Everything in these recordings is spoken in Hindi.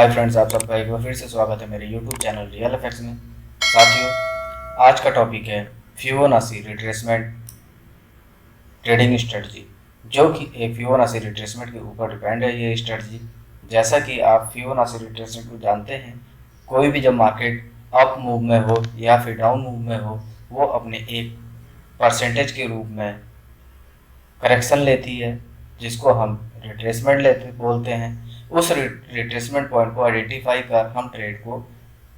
हाय फ्रेंड्स, आप सबका एक बार फिर से स्वागत है मेरे यूट्यूब चैनल रियल एफेक्ट्स में। साथियों, आज का टॉपिक है फिबोनाची रिट्रेसमेंट ट्रेडिंग स्ट्रेटजी, जो कि एक फिबोनाची रिट्रेसमेंट के ऊपर डिपेंड है ये स्ट्रेटजी। जैसा कि आप फिबोनाची रिट्रेसमेंट को जानते हैं, कोई भी जब मार्केट अप मूव में हो या फिर डाउन मूव में हो, वो अपने एक परसेंटेज के रूप में करेक्शन लेती है, जिसको हम रिट्रेसमेंट लेते बोलते हैं। उस रिट्रेसमेंट पॉइंट को आइडेंटिफाई कर हम ट्रेड को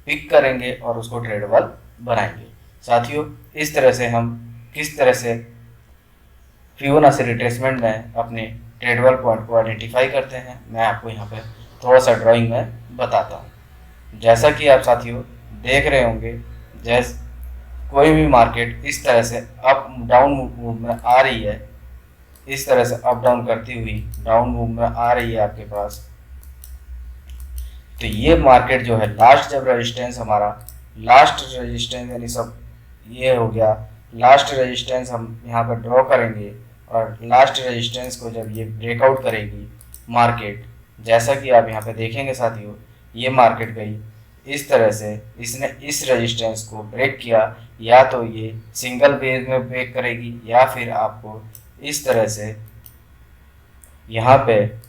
पिक करेंगे और उसको ट्रेडेबल बनाएंगे। साथियों, इस तरह से हम किस तरह से फिबोनाची रिट्रेसमेंट में अपने ट्रेडेबल पॉइंट को आइडेंटिफाई करते हैं, मैं आपको यहाँ पे थोड़ा सा ड्राइंग में बताता हूँ। जैसा कि आप साथियों देख रहे होंगे, जैसे कोई भी मार्केट इस तरह से अप डाउन मूव में आ रही है, इस तरह से अप डाउन करती हुई डाउन मूव में आ रही है आपके पास, तो ये मार्केट जो है लास्ट जब रेजिस्टेंस हमारा लास्ट रेजिस्टेंस यानी सब ये हो गया, लास्ट रेजिस्टेंस हम यहाँ पर ड्रॉ करेंगे और लास्ट रेजिस्टेंस को जब ये ब्रेकआउट करेगी मार्केट, जैसा कि आप यहाँ पे देखेंगे साथियों, ये मार्केट गई इस तरह से, इसने इस रेजिस्टेंस को ब्रेक किया, या तो ये सिंगल बेस में ब्रेक करेगी या फिर आपको इस तरह से यहाँ पे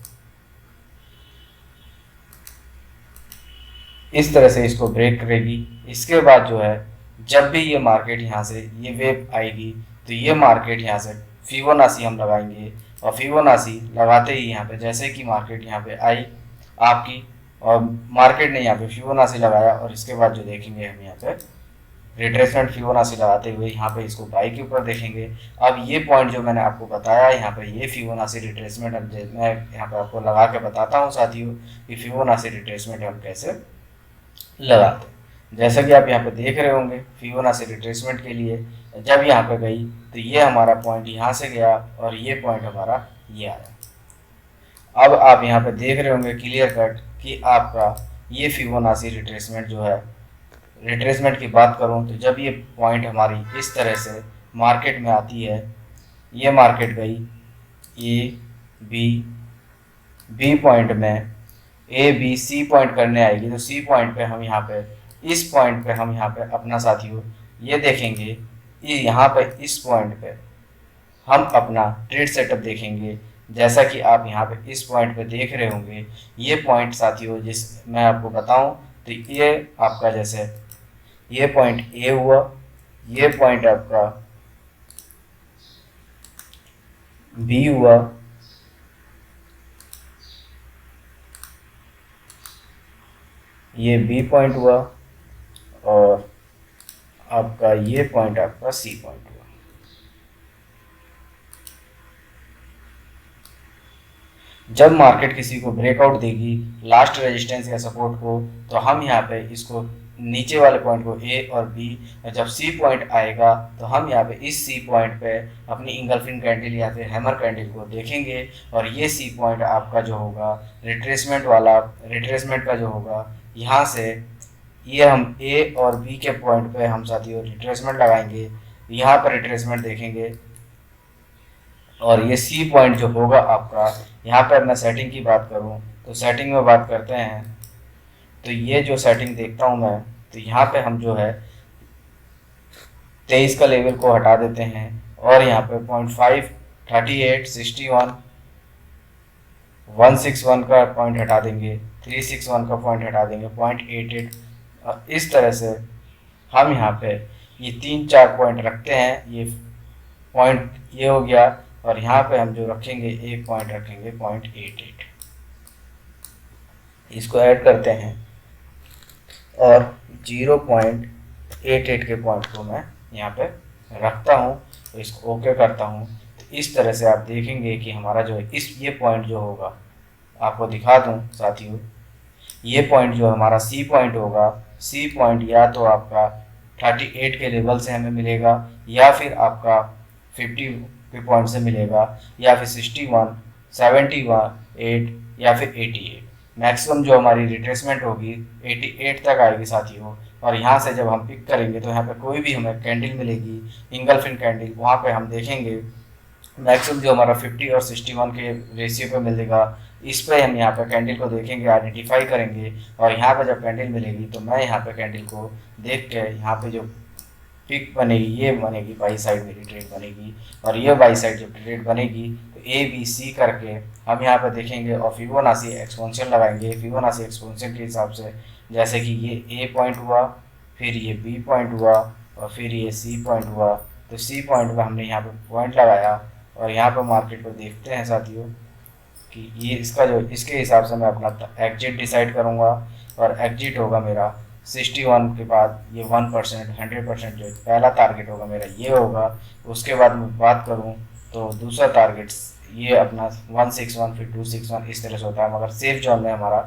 इस तरह से इसको ब्रेक करेगी। इसके बाद जो है जब भी ये मार्केट यहाँ से ये वेव आएगी, तो ये मार्केट यहाँ से फिबोनाची हम लगाएंगे, और फिबोनाची लगाते ही यहाँ पे जैसे कि मार्केट यहाँ पे आई आपकी, और मार्केट ने यहाँ पे फिबोनाची लगाया, और इसके बाद जो देखेंगे हम यहाँ पे रिट्रेसमेंट फिबोनाची लगाते हुए यहाँ पे इसको बाई के ऊपर देखेंगे। अब ये पॉइंट जो मैंने आपको बताया यहाँ पे, ये फिबोनाची रिट्रेसमेंट, अब मैं यहाँ पे आपको लगा के बताता हूँ साथियों कि फिबोनाची रिट्रेसमेंट हम कैसे लगाते हैं। जैसा कि आप यहाँ पे देख रहे होंगे, फिबोनाची रिट्रेसमेंट के लिए जब यहाँ पे गई तो ये हमारा पॉइंट यहाँ से गया और ये पॉइंट हमारा ये आया। अब आप यहाँ पे देख रहे होंगे क्लियर कट कि आपका ये फिबोनाची रिट्रेसमेंट जो है, रिट्रेसमेंट की बात करूँ तो जब ये पॉइंट हमारी इस तरह से मार्केट में आती है, ये मार्केट गई ए बी पॉइंट में, ए बी सी पॉइंट करने आएगी, तो सी पॉइंट पे हम यहाँ पे इस पॉइंट पे हम यहाँ पे अपना साथियों ये देखेंगे, ये यहाँ पे इस पॉइंट पे हम अपना ट्रेड सेटअप देखेंगे। जैसा कि आप यहाँ पे इस पॉइंट पे देख रहे होंगे, ये पॉइंट साथियों जिस मैं आपको बताऊं तो ये आपका जैसे ये पॉइंट ए हुआ, ये पॉइंट आपका बी हुआ, ये बी पॉइंट हुआ, और आपका ये पॉइंट आपका सी पॉइंट हुआ। जब मार्केट किसी को ब्रेकआउट देगी लास्ट रेजिस्टेंस या सपोर्ट को, तो हम यहाँ पे इसको नीचे वाले पॉइंट को ए और बी, और जब सी पॉइंट आएगा तो हम यहाँ पे इस सी पॉइंट पे अपनी इंगल्फिंग कैंडल या फिर हैमर कैंडल को देखेंगे, और ये सी पॉइंट आपका जो होगा रिट्रेसमेंट वाला, रिट्रेसमेंट का जो होगा यहाँ से ये हम ए और बी के पॉइंट पे हम साथियों रिट्रेसमेंट लगाएंगे, यहाँ पर रिट्रेसमेंट देखेंगे, और ये सी पॉइंट जो होगा आपका, यहाँ पर मैं सेटिंग की बात करूँ तो सेटिंग में बात करते हैं, तो ये जो सेटिंग देखता हूँ मैं, तो यहाँ पे हम जो है 23 का लेवल को हटा देते हैं, और यहाँ पे 0.5 38 61 161 का पॉइंट हटा देंगे, 361 का पॉइंट हटा देंगे, 0.88, और इस तरह से हम यहाँ पे ये 3-4 पॉइंट रखते हैं। ये पॉइंट ये हो गया, और यहाँ पे हम जो रखेंगे एक पॉइंट रखेंगे 0.88, इसको ऐड करते हैं, और 0.88 के पॉइंट को मैं यहाँ पे रखता हूँ, तो इसको ओके करता हूँ। तो इस तरह से आप देखेंगे कि हमारा जो है ये पॉइंट जो होगा, आपको दिखा दूँ साथियों, ये पॉइंट जो हमारा सी पॉइंट होगा, सी पॉइंट या तो आपका 38 के लेवल से हमें मिलेगा, या फिर आपका 50 के पॉइंट से मिलेगा, या फिर 61 78 या फिर 88। मैक्सिमम जो हमारी रिट्रेसमेंट होगी 88 तक आएगी साथियों, और यहाँ से जब हम पिक करेंगे तो यहाँ पे कोई भी हमें कैंडल मिलेगी, इंगल्फिन कैंडल, वहाँ पे हम देखेंगे मैक्सिमम जो हमारा 50 और 61 के रेशियो पे मिलेगा, इस पे हम यहाँ पे कैंडल को देखेंगे, आइडेंटिफाई करेंगे, और यहाँ पे जब कैंडल मिलेगी तो मैं यहाँ पे कैंडल को देख के यहाँ पे जो पिक बनेगी ये बनेगी, बाई साइड मेरी ट्रेड बनेगी, और ये बाई साइड जब ट्रेड बनेगी तो ए बी सी करके हम यहाँ पे देखेंगे और फिबोनाची एक्सपोनेंशियल लगाएंगे। फिबोनाची एक्सपोनेंशियल के हिसाब से जैसे कि ये ए पॉइंट हुआ, फिर ये बी पॉइंट हुआ, और फिर ये सी पॉइंट हुआ, तो सी पॉइंट पे हमने यहाँ पे पॉइंट लगाया, और यहाँ पे मार्केट को देखते हैं साथियों कि ये इसका जो इसके हिसाब से मैं अपना एग्जिट डिसाइड करूँगा, और एग्जिट होगा मेरा 61 के बाद ये 1%, 100% जो पहला टारगेट होगा मेरा ये होगा। उसके बाद मैं बात करूँ तो दूसरा टारगेट ये अपना 161, फिर 261 इस तरह से होता है, मगर सेफ जोन में हमारा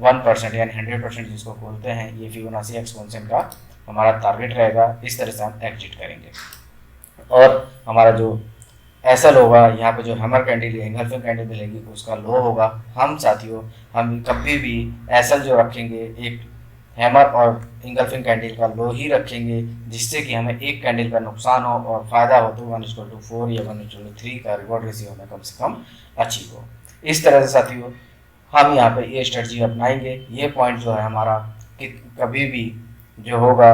1% यानी 100% जिसको बोलते हैं, ये फिबोनाची एक्सपोनेंशियल का हमारा टारगेट रहेगा। इस तरह से हम एग्जिट करेंगे। और हमारा जो एसएल होगा, यहाँ पे जो हैमर कैंडल या एंगल्फिंग कैंडल मिलेगी उसका लो होगा। हम साथियों हम कभी भी एसएल जो रखेंगे एक हैमर और इंगल्फिंग कैंडल का लो ही रखेंगे, जिससे कि हमें एक कैंडल का नुकसान हो और फायदा हो तो 1:4 या 1:3 का रिवॉर्ड रेशियो हमें कम से कम अचीव हो। इस तरह से साथियों हम यहाँ पे ये स्ट्रेटजी अपनाएंगे। ये पॉइंट जो है हमारा कि कभी भी जो होगा,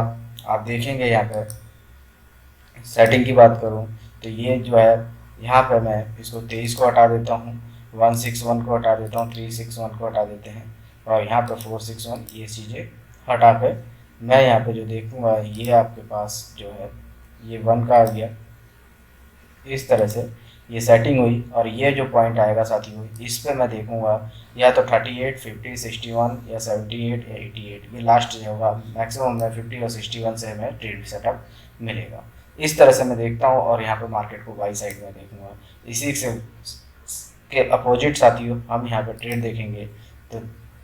आप देखेंगे यहाँ पे सेटिंग की बात करूँ तो ये जो है यहाँ पे मैं इसको 23 को हटा देता हूँ, 161 को हटा देता हूँ, 361 को हटा देते हैं, और यहाँ पे 461 ये चीज़ें हटा के मैं यहाँ पे जो देखूँगा ये आपके पास जो है ये 1 का आ गया। इस तरह से ये सेटिंग हुई, और ये जो पॉइंट आएगा साथियों इस पे मैं देखूँगा या तो 38, 50, 61 या 78 या 88, ये लास्ट जो होगा मैक्सिमम में 50 और 61 से हमें ट्रेड सेटअप मिलेगा। इस तरह से मैं देखता हूँ, और यहाँ पे मार्केट को बाई साइड में देखूँगा। इसी से के अपोजिट साथियों हम यहाँ पे ट्रेड देखेंगे तो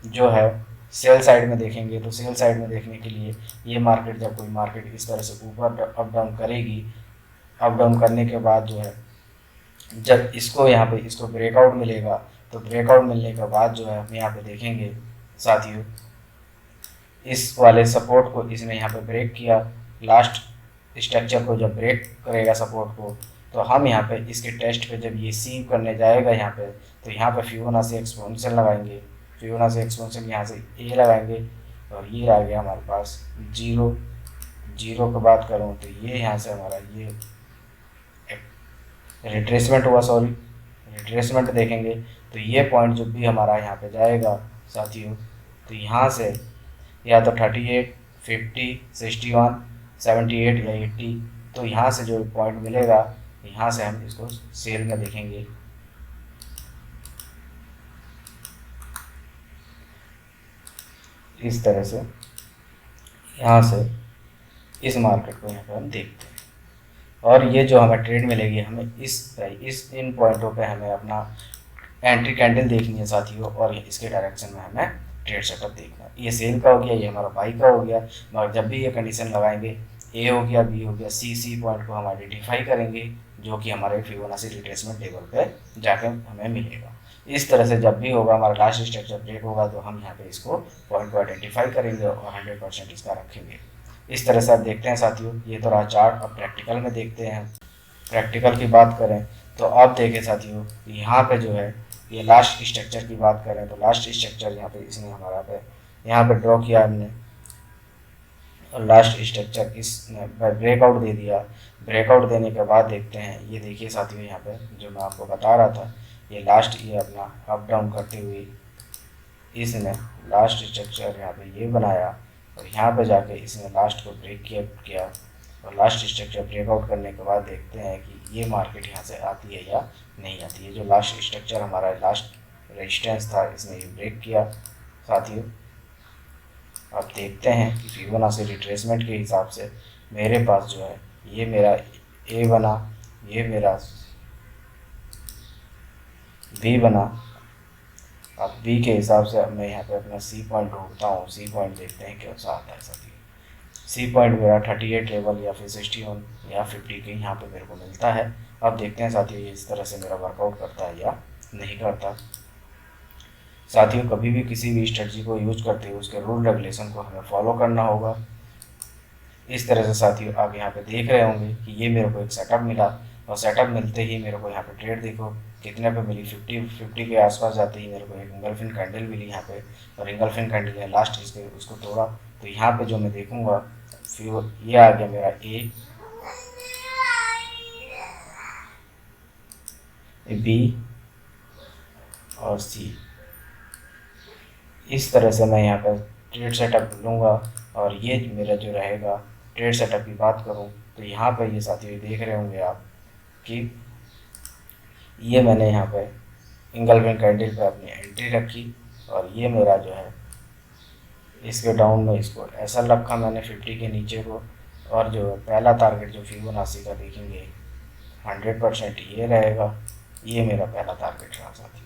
जो है सेल साइड में देखेंगे, तो सेल साइड में देखने के लिए ये मार्केट जब कोई मार्केट इस तरह से ऊपर अप डाउन करेगी, अप डाउन करने के बाद जो है जब इसको यहाँ पे इसको ब्रेकआउट मिलेगा, तो ब्रेकआउट मिलने के बाद जो है हम यहाँ पे देखेंगे साथियों इस वाले सपोर्ट को इसने यहाँ पे ब्रेक किया। लास्ट स्ट्रक्चर को जब ब्रेक करेगा सपोर्ट को, तो हम यहाँ पे इसके टेस्ट पे जब ये सी करने जाएगा यहाँ पे, तो यहाँ पे फिबोनाची एक्सपोनेंशियल लगाएंगे। फिबोनाची एक्सपोनेंशियल यहाँ से ए लगाएंगे, और ये आ गया हमारे पास 0 की बात करूँ तो ये यहाँ से हमारा ये रिट्रेसमेंट हुआ, सॉरी रिट्रेसमेंट देखेंगे तो ये पॉइंट जब भी हमारा यहाँ पे जाएगा साथियों, तो यहाँ से या तो 38, 50, 61, 78 या 80, तो यहाँ से जो पॉइंट मिलेगा यहाँ से हम इसको सेल में देखेंगे। इस तरह से यहाँ से इस मार्केट को यहाँ पर हम देखते हैं, और ये जो हमें ट्रेड मिलेगी हमें इस इन पॉइंटों पे हमें अपना एंट्री कैंडल देखनी है साथियों, और इसके डायरेक्शन में हमें ट्रेड सेटअप देखना है। ये सेल का हो गया, ये हमारा बाई का हो गया, मगर जब भी ये कंडीशन लगाएंगे ए हो गया, बी हो गया, सी पॉइंट को हम आइडेंटिफाई करेंगे जो कि हमारे फिबोनाची रिट्रेसमेंट लेवल पे जाकर हमें मिलेगा। इस तरह से जब भी होगा हमारा लास्ट स्ट्रक्चर ब्रेक होगा तो हम यहाँ पे इसको पॉइंट को आइडेंटिफाई करेंगे और 100% इसका रखेंगे। इस तरह से आप देखते हैं साथियों, ये तो रहा चार्ट। अब प्रैक्टिकल में देखते हैं। प्रैक्टिकल की बात करें तो आप देखें साथियों यहाँ पे जो है ये लास्ट स्ट्रक्चर की बात करें तो लास्ट स्ट्रक्चर यहाँ पे इसने हमारा पे यहाँ पे ड्रॉ किया हमने, और लास्ट स्ट्रक्चर इसने ब्रेकआउट दे दिया। ब्रेकआउट देने के बाद देखते हैं, ये देखिए साथियों यहाँ पे जो मैं आपको बता रहा था, ये लास्ट ये अपना अप डाउन करते हुए इसने लास्ट स्ट्रक्चर यहाँ पे ये बनाया, और यहाँ पे जाके इसने लास्ट को ब्रेक किया, और लास्ट स्ट्रक्चर ब्रेकआउट करने के बाद देखते हैं कि ये मार्केट यहाँ से आती है या नहीं आती है। जो लास्ट स्ट्रक्चर हमारा लास्ट रेजिस्टेंस था इसने ये ब्रेक किया साथियों। अब देखते हैं कि फिबोनाची रिट्रेसमेंट के हिसाब से मेरे पास जो है ये मेरा ए बना, ये मेरा बी बना। अब बी के हिसाब से अब मैं यहाँ पे अपना सी पॉइंट ढूंढता हूँ। सी पॉइंट देखते हैं कैसा आता है साथियों। सी पॉइंट मेरा 38 लेवल या फिर 61 या 50 के यहाँ पे मेरे को मिलता है। अब देखते हैं साथियों ये इस तरह से मेरा वर्कआउट करता है या नहीं करता। साथियों कभी भी किसी भी स्ट्रेटजी को यूज करते हुए उसके रूल रेगुलेशन को हमें फॉलो करना होगा। इस तरह से साथियों आप यहाँ पे देख रहे होंगे कि ये मेरे को एक सेटअप मिला। और सेटअप मिलते ही मेरे को यहाँ पे ट्रेड देखो कितने पे मिली, 50 के आसपास जाते ही मेरे को एक इंगल्फिन कैंडल मिली यहाँ पे, और इंगल्फिन कैंडल है लास्ट इसके उसको तोड़ा। तो यहाँ पे जो मैं देखूँगा फिर ये आ गया मेरा ए, बी और सी। इस तरह से मैं यहाँ पर ट्रेड सेटअप लूँगा। और ये मेरा जो रहेगा ट्रेड सेटअप की बात करूँ तो यहाँ पर ये साथी देख रहे होंगे आप कि ये मैंने यहाँ पे इंगल्फिन कैंडल पे अपनी एंट्री रखी, और ये मेरा जो है इसके डाउन में इसको ऐसा रखा मैंने 50 के नीचे को। और जो पहला टारगेट जो फिबोनाची का देखेंगे 100% ये रहेगा, ये मेरा पहला टारगेट रहा साथी।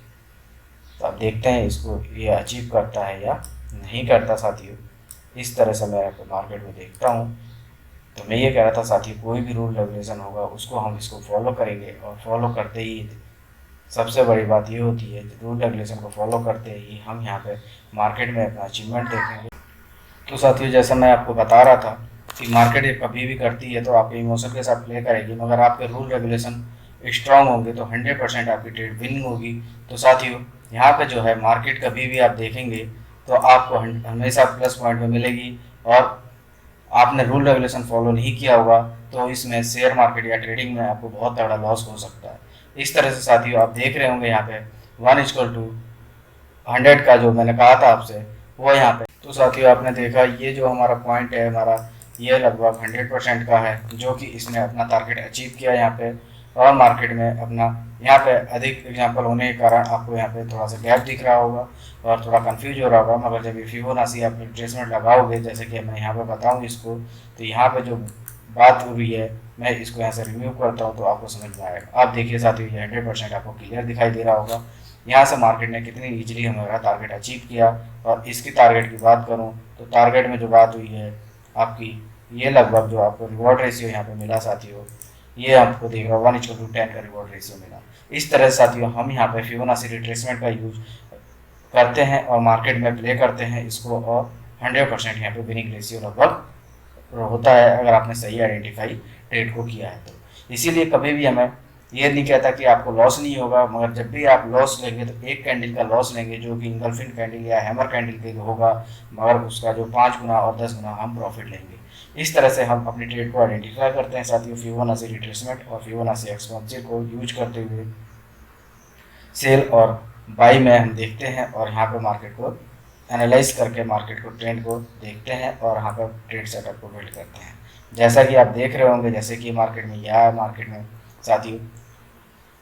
तो अब देखते हैं इसको ये अचीव करता है या नहीं करता साथियों। इस तरह से मैं मार्केट में देखता हूँ। तो मैं ये कह रहा था साथियों, कोई भी रूल रेगुलेशन होगा उसको हम इसको फॉलो करेंगे, और फॉलो करते ही सबसे बड़ी बात ये होती है रूल रेगुलेशन को फॉलो करते ही हम यहाँ पे मार्केट में अपना अचीवमेंट देखेंगे। तो साथियों जैसा मैं आपको बता रहा था कि मार्केट कभी भी करती है तो आपके इमोशन के साथ प्ले करेगी, मगर आपके रूल रेगुलेशन स्ट्रांग होंगे तो 100% आपकी ट्रेड विनिंग होगी। तो साथियों यहाँ पे जो है मार्केट कभी भी आप देखेंगे तो आपको हमेशा प्लस पॉइंट में मिलेगी, और आपने रूल रेगुलेशन फॉलो नहीं किया होगा तो इसमें शेयर मार्केट या ट्रेडिंग में आपको बहुत बड़ा लॉस हो सकता है। इस तरह से साथियों आप देख रहे होंगे यहाँ पे 1:100 का जो मैंने कहा था आपसे वो यहाँ पे। तो साथियों आपने देखा ये जो हमारा पॉइंट है हमारा ये लगभग 100% का है, जो कि इसने अपना टारगेट अचीव किया यहाँ पे। और मार्केट में अपना यहाँ पे अधिक एग्जांपल होने के कारण आपको यहाँ पे थोड़ा सा गैप दिख रहा होगा और थोड़ा कंफ्यूज हो रहा होगा, मगर जब ये फिबोनाची आप रिट्रेसमेंट लगाओगे जैसे कि मैं यहाँ पे बताऊँ इसको, तो यहाँ पे जो बात हुई है मैं इसको यहाँ से रिव्यू करता हूँ तो आपको समझ में आएगा। आप देखिए साथियों ये 100% आपको क्लियर दिखाई दे रहा होगा यहाँ से मार्केट ने कितनी ईजिली हमारा टारगेट अचीव किया। और इसकी टारगेट की बात करूँ तो टारगेट में जो बात हुई है आपकी ये लगभग जो आपको रिवॉर्ड रेशियो यहाँ पे मिला साथियों, ये आपको देख रहा होगा 1:10 का रिवॉर्ड रेशियो मिला। इस तरह से साथियों हम यहाँ पे फिबोनाची रिट्रेसमेंट का यूज करते हैं और मार्केट में प्ले करते हैं इसको, और 100% यहाँ पे विनिंग रेशियो लगभग होता है अगर आपने सही आइडेंटिफाई ट्रेड को किया है तो। इसीलिए कभी भी हमें ये नहीं कहता कि आपको लॉस नहीं होगा, मगर जब भी आप लॉस लेंगे तो एक कैंडल का लॉस लेंगे जो कि इंगल्फिन कैंडल या हैमर कैंडल के होगा, मगर उसका जो 5 गुना और 10 गुना हम प्रॉफिट लेंगे। इस तरह से हम अपनी ट्रेड को आइडेंटिफाई करते हैं साथियों फिबोनाची रिट्रेसमेंट और फिबोनाची एक्सपोनेंशियल को यूज करते हुए सेल और बाई में हम देखते हैं, और यहाँ पर मार्केट को एनालाइज करके मार्केट को ट्रेंड को देखते हैं और यहाँ पर ट्रेड सेटअप को बिल्ड करते हैं। जैसा कि आप देख रहे होंगे जैसे कि मार्केट में यह मार्केट में साथियों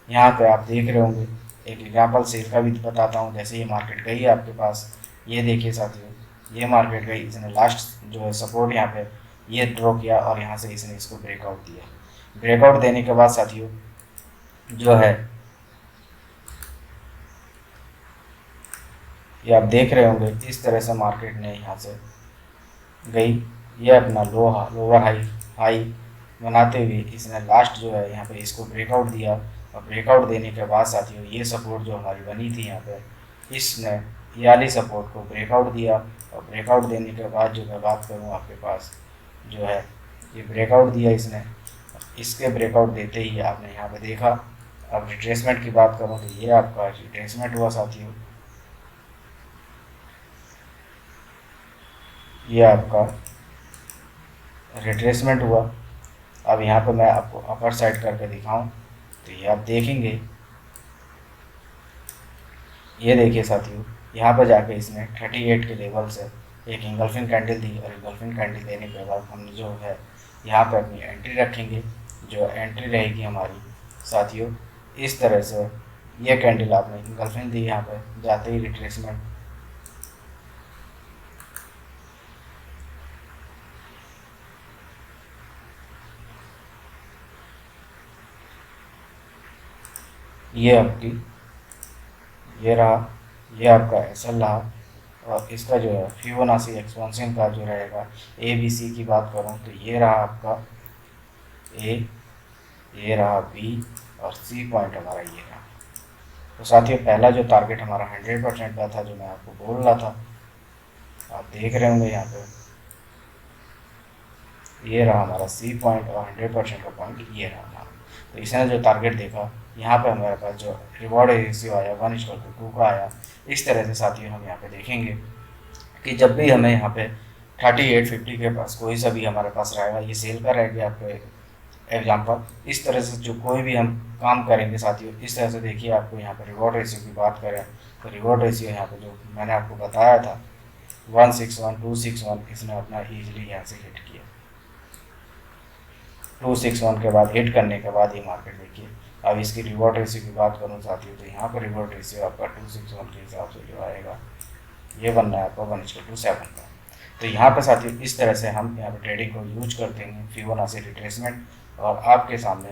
यहाँ पे आप देख रहे होंगे एक एग्जाम्पल सेल का भी बताता हूँ। जैसे ये मार्केट गई है आपके पास, ये देखिए साथियों ये मार्केट गई, इसने लास्ट जो है सपोर्ट यहाँ पे ये ड्रॉ किया और यहाँ से इसने इसको ब्रेकआउट दिया। ब्रेकआउट देने के बाद साथियों जो है ये आप देख रहे होंगे इस तरह से मार्केट ने यहाँ से गई, ये अपना लोअर हाई बनाते हुए इसने लास्ट जो है यहाँ पे इसको ब्रेकआउट दिया, और ब्रेकआउट देने के बाद साथियों ये सपोर्ट जो हमारी बनी थी यहाँ पे इसने ये वाली सपोर्ट को ब्रेकआउट दिया। और ब्रेकआउट देने के बाद जो मैं बात करूँ आपके पास जो है ये ब्रेकआउट दिया इसने, इसके ब्रेकआउट देते ही आपने यहाँ पे देखा। अब रिट्रेसमेंट की बात करूँ तो ये आपका रिट्रेसमेंट हुआ साथियों, ये आपका रिट्रेसमेंट हुआ। अब यहाँ पर मैं आपको अपर साइड करके दिखाऊं तो ये आप देखेंगे, ये देखिए साथियों यहाँ पर जाके इसने 38 के लेवल से एक इंगल्फिन कैंडल दी, और इंगल्फिन कैंडल देने के बाद हम जो है यहाँ पे अपनी एंट्री रखेंगे। जो एंट्री रहेगी हमारी साथियों इस तरह से, ये कैंडल आपने इंगल्फिन दी यहाँ पे जाते ही रिट्रेसमेंट, ये आपकी ये रहा, ये आपका एसएल रहा। और इसका जो है फिबोनाची एक्सपेंशन का जो रहेगा ए बी सी की बात करूँ तो ये रहा आपका ए, ये रहा बी और सी पॉइंट हमारा ये रहा। तो साथियों पहला जो टारगेट हमारा 100% का था जो मैं आपको बोल रहा था आप देख रहे होंगे यहाँ पे, ये रहा हमारा सी पॉइंट और 100% का पॉइंट ये रहा हमारा। तो इसने जो टारगेट देखा, यहाँ पे हमारे पास जो रिवॉर्ड रेशियो आया 1:2 का आया। इस तरह से साथियों हम यहाँ पे देखेंगे कि जब भी हमें यहाँ पे 3850 के पास कोई सा भी हमारे पास रहेगा, ये सेल का रह गया आपको एग्जाम्पल। इस तरह से जो कोई भी हम काम करेंगे साथियों, इस तरह से देखिए आपको यहाँ पे रिवॉर्ड रेशियो की बात करें तो रिवॉर्ड रेशियो यहाँ पे जो मैंने आपको बताया था 161 261, इसने अपना ईजिली यहाँ से हिट किया। 261 के बाद हिट करने के बाद ये मार्केट देखिए। अब इसकी रिवॉर्ड रेशियो की बात करूँ साथियों, तो यहाँ पर रिवॉर्ड रेशियो आपका 261 के हिसाब से जो आएगा ये बनना है आपका 1:7 का। तो यहाँ पर साथियों इस तरह से हम यहाँ पर ट्रेडिंग को यूज करते हैं फिबोनाची रिट्रेसमेंट, और आपके सामने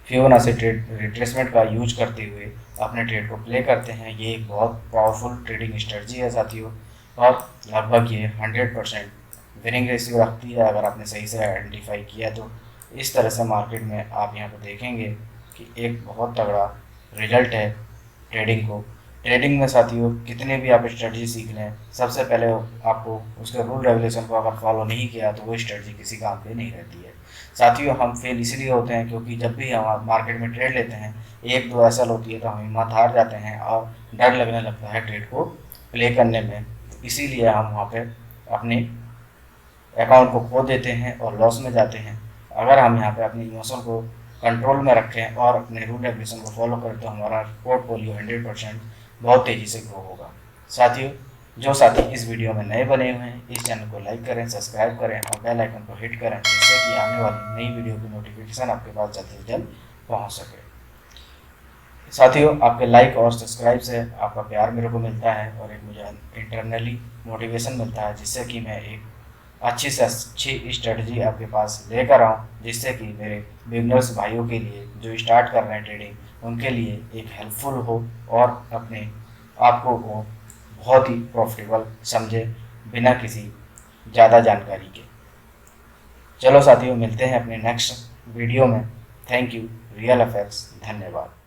फिबोनाची रिट्रेसमेंट का यूज करते हुए अपने ट्रेड को प्ले करते हैं। ये एक बहुत पावरफुल ट्रेडिंग स्ट्रेटजी है साथियों, और लगभग ये 100% विनिंग रेशियो रखती है अगर आपने सही से आइडेंटिफाई किया तो। इस तरह से मार्केट में आप यहाँ पर देखेंगे कि एक बहुत तगड़ा रिजल्ट है ट्रेडिंग को। ट्रेडिंग में साथियों कितने भी आप स्ट्रेटजी सीख लें, सबसे पहले आपको उसके रूल रेगुलेशन को अगर फॉलो नहीं किया तो वो स्ट्रेटजी किसी काम की नहीं रहती है। साथियों हम फेल इसलिए होते हैं क्योंकि जब भी हम मार्केट में ट्रेड लेते हैं, 1-2 ऐसा होती है तो हम हिम्मत हार जाते हैं और डर लगने लगता है ट्रेड को प्ले करने में। इसीलिए हम वहाँ पर अपने अकाउंट को खो देते हैं और लॉस में जाते हैं। अगर हम यहाँ पे अपनी इमोशन को कंट्रोल में रखें और अपने रूल रेगुलेशन को फॉलो करें तो हमारा पोर्टफोलियो 100% बहुत तेज़ी से ग्रो होगा। साथियों जो साथी इस वीडियो में नए बने हुए हैं, इस चैनल को लाइक करें, सब्सक्राइब करें और बेल आइकन को हिट करें, जिससे कि आने वाली नई वीडियो की नोटिफिकेशन आपके पास जल्द से जल्द पहुँच सके। साथियों आपके लाइक और सब्सक्राइब से आपका प्यार मेरे को मिलता है और एक मुझे इंटरनली मोटिवेशन मिलता है, जिससे कि मैं एक अच्छी से अच्छी स्ट्रेटजी आपके पास लेकर आऊँ, जिससे कि मेरे बिगनर्स भाइयों के लिए जो स्टार्ट कर रहे हैं ट्रेडिंग, उनके लिए एक हेल्पफुल हो और अपने आप को वो बहुत ही प्रॉफिटेबल समझे बिना किसी ज़्यादा जानकारी के। चलो साथियों मिलते हैं अपने नेक्स्ट वीडियो में। थैंक यू, रियल एफएक्स, धन्यवाद।